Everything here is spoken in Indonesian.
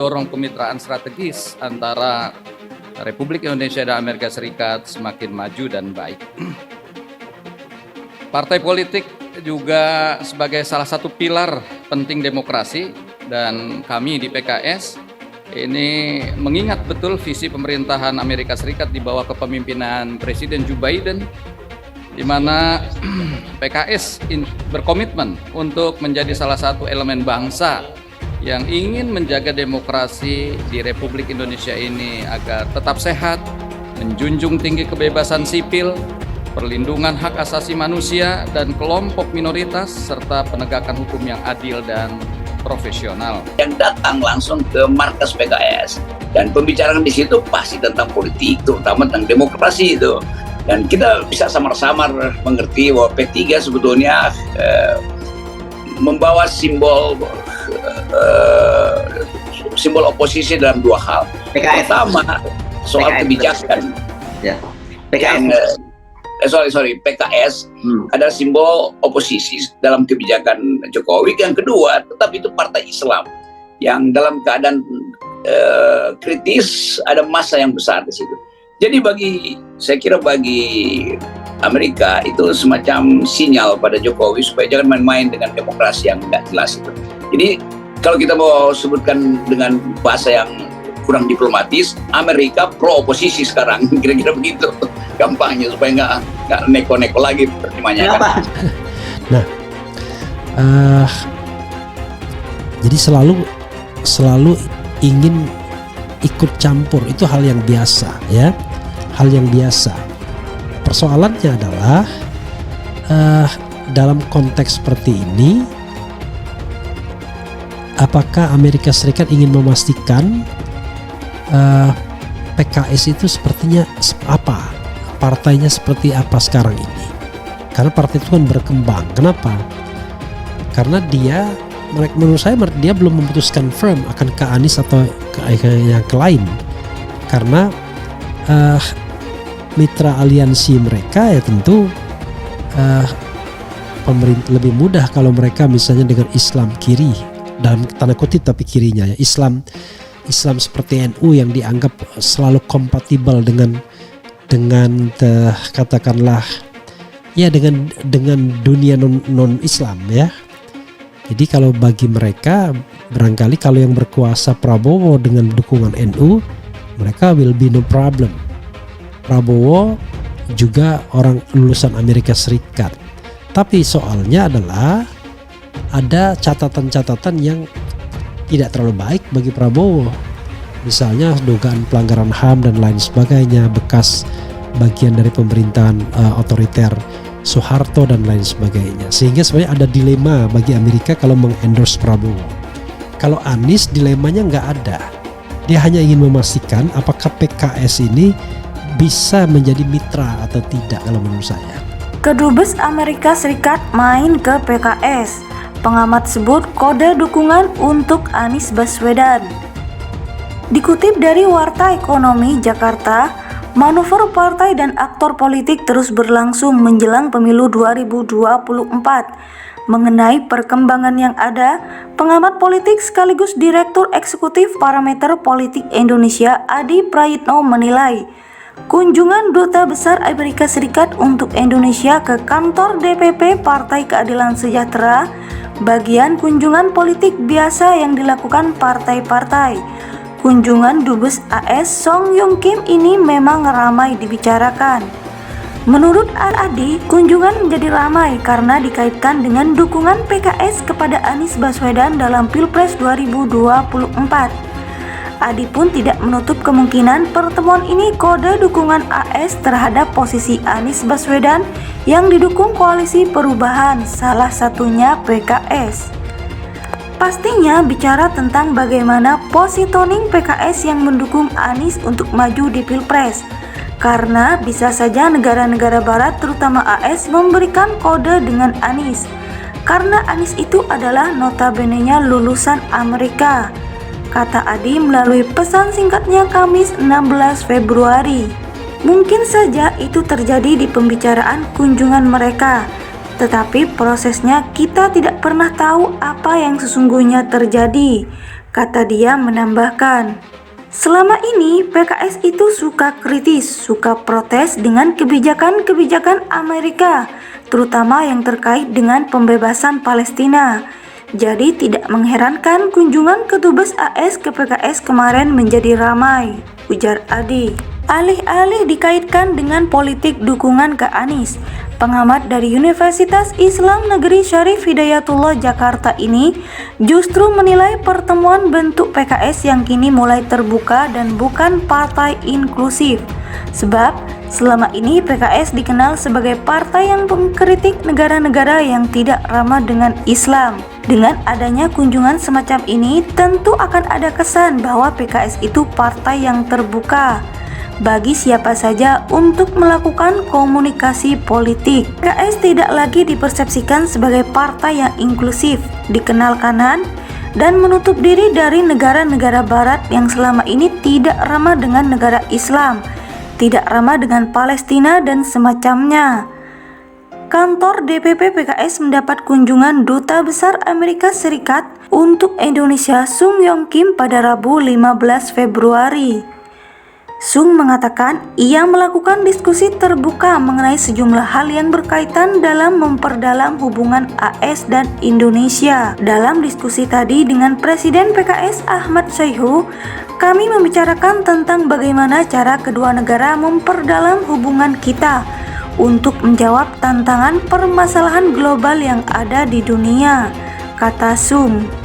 dorong kemitraan strategis antara Republik Indonesia dan Amerika Serikat semakin maju dan baik. Partai politik juga sebagai salah satu pilar penting demokrasi, dan kami di PKS ini mengingat betul visi pemerintahan Amerika Serikat di bawah kepemimpinan Presiden Joe Biden, di mana PKS berkomitmen untuk menjadi salah satu elemen bangsa yang ingin menjaga demokrasi di Republik Indonesia ini agar tetap sehat, menjunjung tinggi kebebasan sipil, perlindungan hak asasi manusia dan kelompok minoritas, serta penegakan hukum yang adil dan profesional. Yang datang langsung ke markas PKS dan pembicaraan di situ pasti tentang politik, terutama tentang demokrasi itu. Dan kita bisa samar-samar mengerti bahwa P3 sebetulnya membawa simbol oposisi dalam dua hal. PKS. Pertama, soal PKS, kebijakan. Ya. PKS. PKS adalah simbol oposisi dalam kebijakan Jokowi. Yang kedua, tetap itu partai Islam yang dalam keadaan kritis, ada masa yang besar di situ. Jadi saya kira bagi Amerika itu semacam sinyal pada Jokowi supaya jangan main-main dengan demokrasi yang nggak jelas itu. Jadi kalau kita mau sebutkan dengan bahasa yang kurang diplomatis, Amerika pro oposisi sekarang, kira-kira begitu gampangnya, supaya nggak neko-neko lagi pertimbangannya. Kan? Nah, jadi selalu ingin ikut campur, itu hal yang biasa ya, hal yang biasa. Persoalannya adalah dalam konteks seperti ini, apakah Amerika Serikat ingin memastikan PKS itu sepertinya apa, partainya seperti apa sekarang ini? Karena partai itu kan berkembang. Kenapa? Karena menurut saya dia belum memutuskan firm akan ke Anies atau yang ke lain. Karena mitra aliansi mereka ya tentu pemerintah lebih mudah kalau mereka misalnya dengan Islam kiri, dalam tanda kutip tapi kirinya ya, Islam seperti NU yang dianggap selalu kompatibel dengan katakanlah ya dengan dunia non Islam ya. Jadi kalau bagi mereka barangkali kalau yang berkuasa Prabowo dengan dukungan NU, mereka will be no problem. Prabowo juga orang lulusan Amerika Serikat. Tapi soalnya adalah ada catatan-catatan yang tidak terlalu baik bagi Prabowo. Misalnya dugaan pelanggaran HAM dan lain sebagainya, bekas bagian dari pemerintahan otoriter Soeharto dan lain sebagainya. Sehingga sebenarnya ada dilema bagi Amerika kalau mengendorse Prabowo. Kalau Anies dilemanya nggak ada. Dia hanya ingin memastikan apakah PKS ini bisa menjadi mitra atau tidak kalau menurut saya. Kedubes Amerika Serikat main ke PKS. Pengamat sebut kode dukungan untuk Anies Baswedan. Dikutip dari Warta Ekonomi Jakarta, manuver partai dan aktor politik terus berlangsung menjelang pemilu 2024. Mengenai perkembangan yang ada, pengamat politik sekaligus Direktur Eksekutif Parameter Politik Indonesia Adi Prayitno menilai, kunjungan Duta Besar Amerika Serikat untuk Indonesia ke kantor DPP Partai Keadilan Sejahtera bagian kunjungan politik biasa yang dilakukan partai-partai. Kunjungan Dubes AS Song Yung Kim ini memang ramai dibicarakan. Menurut Adi, kunjungan menjadi ramai karena dikaitkan dengan dukungan PKS kepada Anies Baswedan dalam Pilpres 2024. Adi pun tidak menutup kemungkinan pertemuan ini kode dukungan AS terhadap posisi Anies Baswedan yang didukung koalisi perubahan, salah satunya PKS. Pastinya bicara tentang bagaimana positioning PKS yang mendukung Anies untuk maju di Pilpres. Karena bisa saja negara-negara barat terutama AS memberikan kode dengan Anies. Karena Anies itu adalah notabene-nya lulusan Amerika, kata Adi melalui pesan singkatnya Kamis 16 Februari. Mungkin saja itu terjadi di pembicaraan kunjungan mereka, tetapi prosesnya kita tidak pernah tahu apa yang sesungguhnya terjadi. Kata dia menambahkan, selama ini PKS itu suka kritis, suka protes dengan kebijakan-kebijakan Amerika, terutama yang terkait dengan pembebasan Palestina. Jadi tidak mengherankan kunjungan kedubes AS ke PKS kemarin menjadi ramai, ujar Adi. Alih-alih dikaitkan dengan politik dukungan ke Anies, pengamat dari Universitas Islam Negeri Syarif Hidayatullah Jakarta ini justru menilai pertemuan bentuk PKS yang kini mulai terbuka dan bukan partai inklusif. Sebab selama ini PKS dikenal sebagai partai yang mengkritik negara-negara yang tidak ramah dengan Islam. Dengan adanya kunjungan semacam ini, tentu akan ada kesan bahwa PKS itu partai yang terbuka bagi siapa saja untuk melakukan komunikasi politik. PKS tidak lagi dipersepsikan sebagai partai yang inklusif, dikenal kanan, dan menutup diri dari negara-negara barat yang selama ini tidak ramah dengan negara Islam, tidak ramah dengan Palestina dan semacamnya. Kantor DPP PKS mendapat kunjungan Duta Besar Amerika Serikat untuk Indonesia Sung Yong Kim pada Rabu 15 Februari. Sung mengatakan ia melakukan diskusi terbuka mengenai sejumlah hal yang berkaitan dalam memperdalam hubungan AS dan Indonesia. Dalam diskusi tadi dengan Presiden PKS Ahmad Syaihu, kami membicarakan tentang bagaimana cara kedua negara memperdalam hubungan kita untuk menjawab tantangan permasalahan global yang ada di dunia, kata Sung.